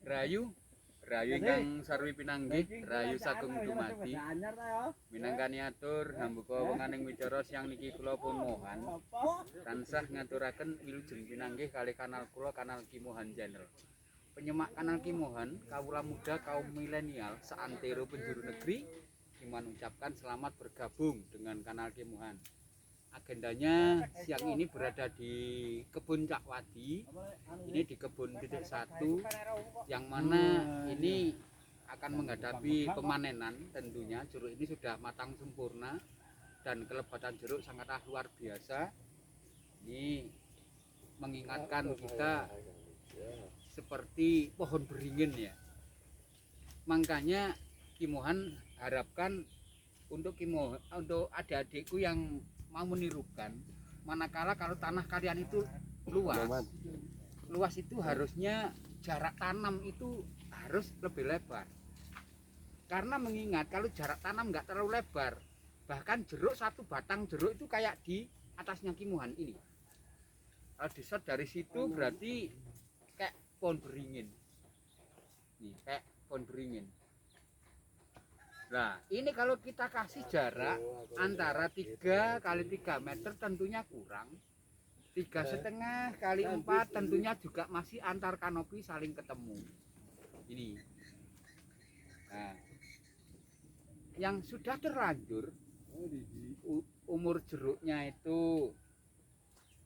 Rayu, Rayu ingkang sarwi pinanggih, Rayu sagung dumadi. Minangkani atur hambuka wenganing wicara siang niki kula pun mohan tansah ngaturaken wilujeng pinanggih kalih kanal kula Kanal Kimohan Channel. Penyemak Kanal Kimohan, kawula muda kaum milenial seantero penjuru negeri ingin mengucapkan selamat bergabung dengan Kanal Kimohan. Agendanya siang ini berada di Kebun Cakwadi. Ini di kebun titik 1 yang mana ini akan menghadapi pemanenan. Tentunya jeruk ini sudah matang sempurna dan kelebatan jeruk sangatlah luar biasa. Ini mengingatkan kita seperti pohon beringin ya. Makanya Kimohan harapkan untuk adik-adikku yang mau menirukan, manakala kalau tanah kalian itu luas itu harusnya jarak tanam itu harus lebih lebar. Karena mengingat kalau jarak tanam nggak terlalu lebar, bahkan jeruk satu batang jeruk itu kayak di atasnya Kimohan ini. Kalau di-shot dari situ berarti kayak pohon beringin. Nih, kayak pohon beringin. Nah, ini kalau kita kasih jarak antara 3 kali 3 meter tentunya kurang. 3,5 kali 4 tentunya juga masih antar kanopi saling ketemu. Ini. Nah, yang sudah terlanjur umur jeruknya itu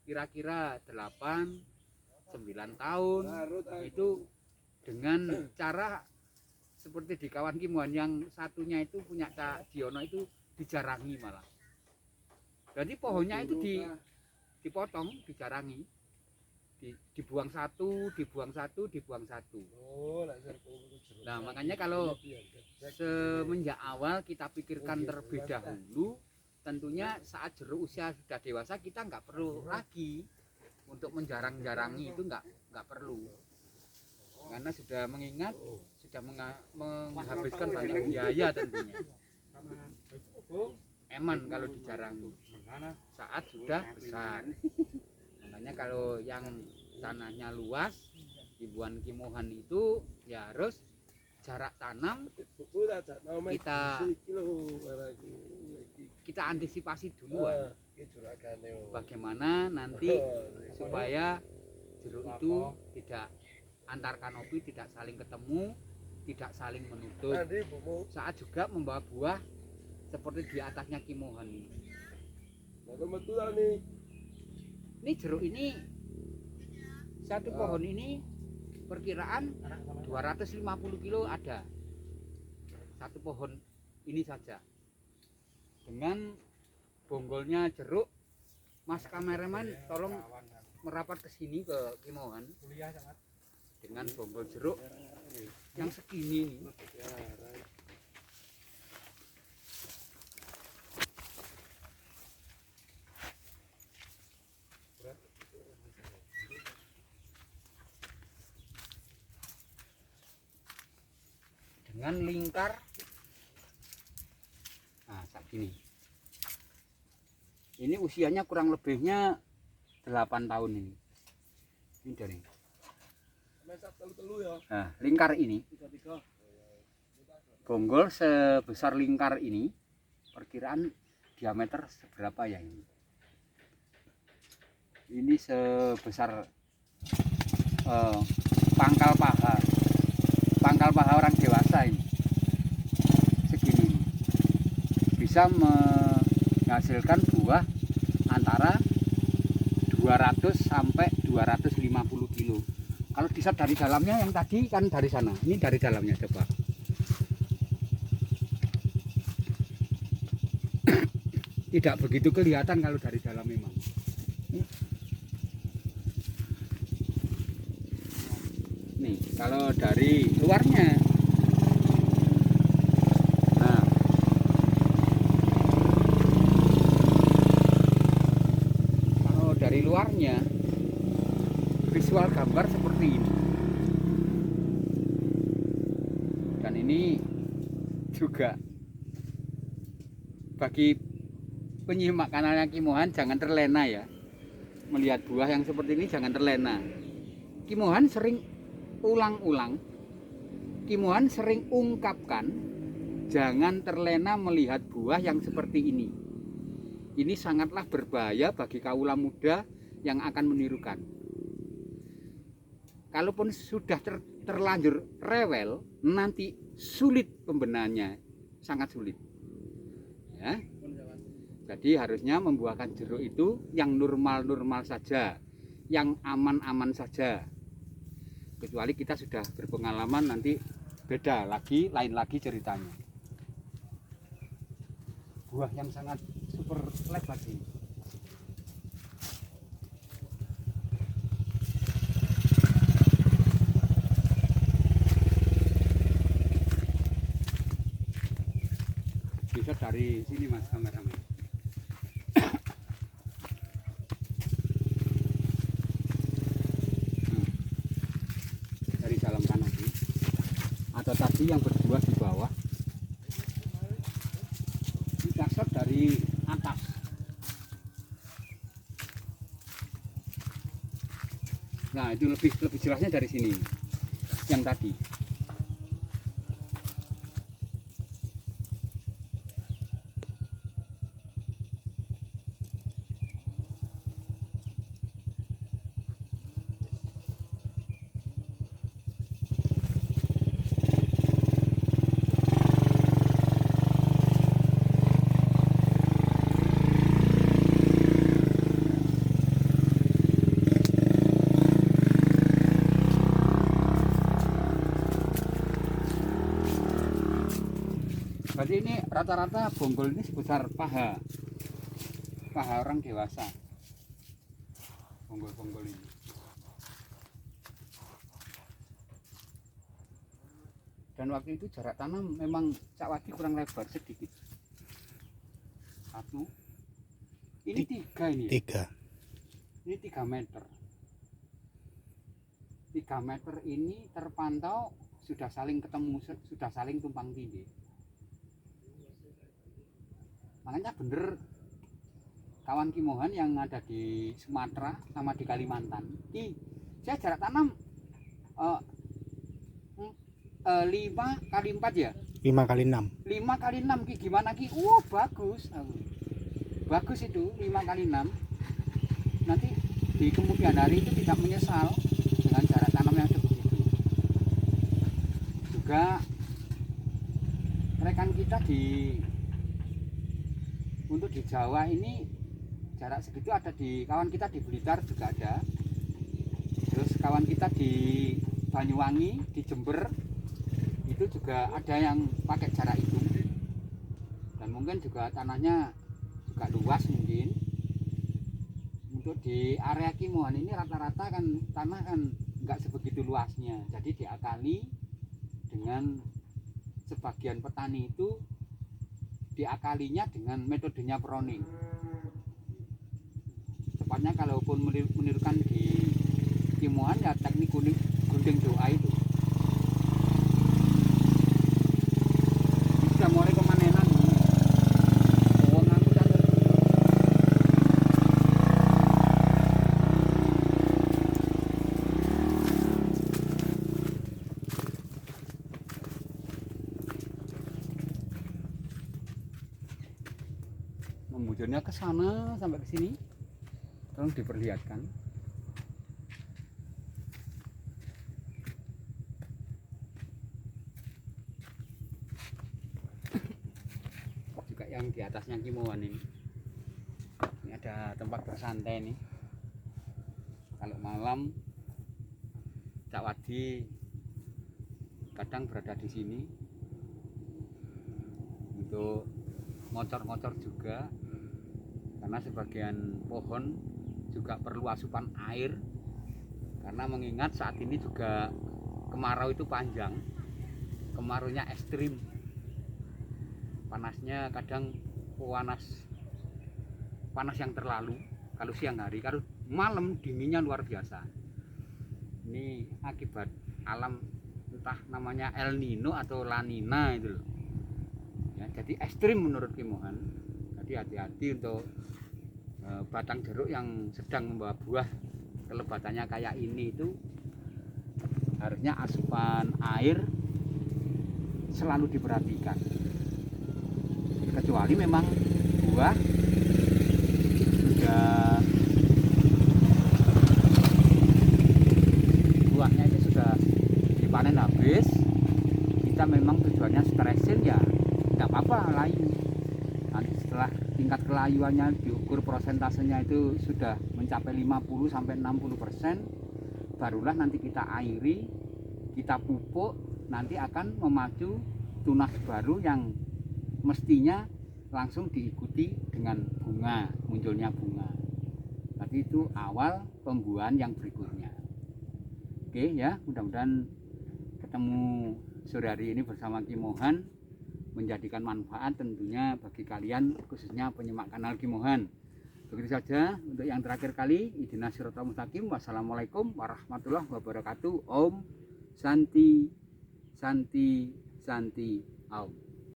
kira-kira 8-9 tahun. Itu dengan cara seperti di kawan Kimohan yang satunya itu punya Cak Diono itu dijarangi malah. Jadi pohonnya itu dipotong, dijarangi, dibuang satu, dibuang satu, dibuang satu. Nah makanya kalau semenjak awal kita pikirkan terlebih dahulu, tentunya saat jeruk usia sudah dewasa kita nggak perlu lagi untuk menjarang-jarangi, itu nggak perlu. Karena sudah mengingat, sudah menghabiskan banyak biaya tentunya. Eman kalau dijarangi saat sudah besar. Makanya kalau yang tanahnya luas, ribuan Kimohan itu ya harus jarak tanam kita antisipasi duluan. Bagaimana nanti supaya jeruk itu tidak antar kanopi tidak saling ketemu, tidak saling menutup. Saat juga membawa buah seperti di atasnya Kimohan ini. Ini jeruk ini satu pohon ini perkiraan 250 kilo ada. Satu pohon ini saja. Dengan bonggolnya jeruk, Mas kameraman tolong merapat ke sini ke Kimohan. Dengan bonggol jeruk yang segini nih. Dengan lingkar segini. Ini usianya kurang lebihnya 8 tahun ini. Ini dari nah, lingkar ini bonggol sebesar lingkar ini perkiraan diameter seberapa ya ini? Ini sebesar pangkal paha orang dewasa ini, segini bisa menghasilkan buah antara 200 sampai 250 kilo. Kalau dilihat dari dalamnya yang tadi kan dari sana, ini dari dalamnya coba. Tidak begitu kelihatan kalau dari dalam memang. Nih, kalau dari luarnya. Nah. Kalau dari luarnya visual gambar seperti ini. Dan ini juga bagi penyimak kanalnya Kimohan jangan terlena ya. Melihat buah yang seperti ini jangan terlena. Kimohan sering ulang-ulang Kimohan sering ungkapkan, jangan terlena melihat buah yang seperti ini. Ini sangatlah berbahaya bagi kaula muda yang akan menirukan. Kalaupun sudah terlanjur rewel, nanti sulit pembenahannya, sangat sulit. Ya. Jadi harusnya membuahkan jeruk itu yang normal-normal saja, yang aman-aman saja. Kecuali kita sudah berpengalaman, nanti beda lagi, lain lagi ceritanya. Buah yang sangat super lebat ini. Bisa dari sini mas kameramen. Dari dalam kanopi atau tadi yang berbuah di bawah, kita shot dari atas. Nah itu lebih jelasnya dari sini yang tadi. Berarti ini rata-rata bonggol ini sebesar paha orang dewasa. Bonggol-bonggol ini. Dan waktu itu jarak tanam memang Cak Wadi kurang lebar sedikit. 1. Ini 3 ini. 3. Ini 3 meter. 3 meter ini terpantau sudah saling ketemu, sudah saling tumpang tindih. Makanya bener kawan Kimohan yang ada di Sumatera sama di Kalimantan. Saya jarak tanam 5 kali 4 ya? 5 kali 6. 5 kali 6 Ki, gimana Ki? Bagus. Bagus itu 5 kali 6. Nanti di kemudian hari itu tidak menyesal dengan jarak tanam yang seperti itu. Juga rekan kita untuk di Jawa ini jarak segitu ada di kawan kita di Blitar juga ada. Terus kawan kita di Banyuwangi, di Jember itu juga ada yang pakai jarak itu. Dan mungkin juga tanahnya juga luas mungkin. Untuk di area Kimohan ini rata-rata kan tanah kan enggak sebegitu luasnya. Jadi diakali dengan sebagian petani itu diakalinya dengan metodenya proning. Tepatnya kalaupun menirukan di Kimohan ya teknik gunting doa itu. Sudah mulai kemanenan. Membujurnya ke sana sampai ke sini. Tolong diperlihatkan. Juga yang di atasnya Kimohan ini. Ini ada tempat bersantai nih. Kalau malam Cak Wadi kadang berada di sini untuk ngocor-ngocor juga, karena sebagian pohon juga perlu asupan air, karena mengingat saat ini juga kemarau itu panjang, kemaraunya ekstrim, panasnya kadang panas yang terlalu kalau siang hari, kalau malam dinginnya luar biasa. Ini akibat alam, entah namanya El Nino atau La Nina itu loh ya, jadi ekstrim menurut Kimohan. Jadi hati-hati untuk batang jeruk yang sedang membawa buah kelebatannya kayak ini, itu harusnya asupan air selalu diperhatikan. Kecuali memang buah buahnya itu sudah dipanen habis, kita memang tujuannya stresil ya nggak apa-apa layu. Nanti setelah tingkat kelayuannya diukur prosentasenya itu sudah mencapai 50-60%, barulah nanti kita airi, kita pupuk, nanti akan memacu tunas baru yang mestinya langsung diikuti dengan bunga, munculnya bunga. Tapi itu awal pembuahan yang berikutnya. Oke ya, mudah-mudahan ketemu sore hari ini bersama Ki Mohan menjadikan manfaat tentunya bagi kalian, khususnya penyimak kanal Ki Mohan. Begitu saja untuk yang terakhir kali. Ihdinas siratal mustaqim. Wassalamualaikum warahmatullahi wabarakatuh. Om Santi Santi Santi Om.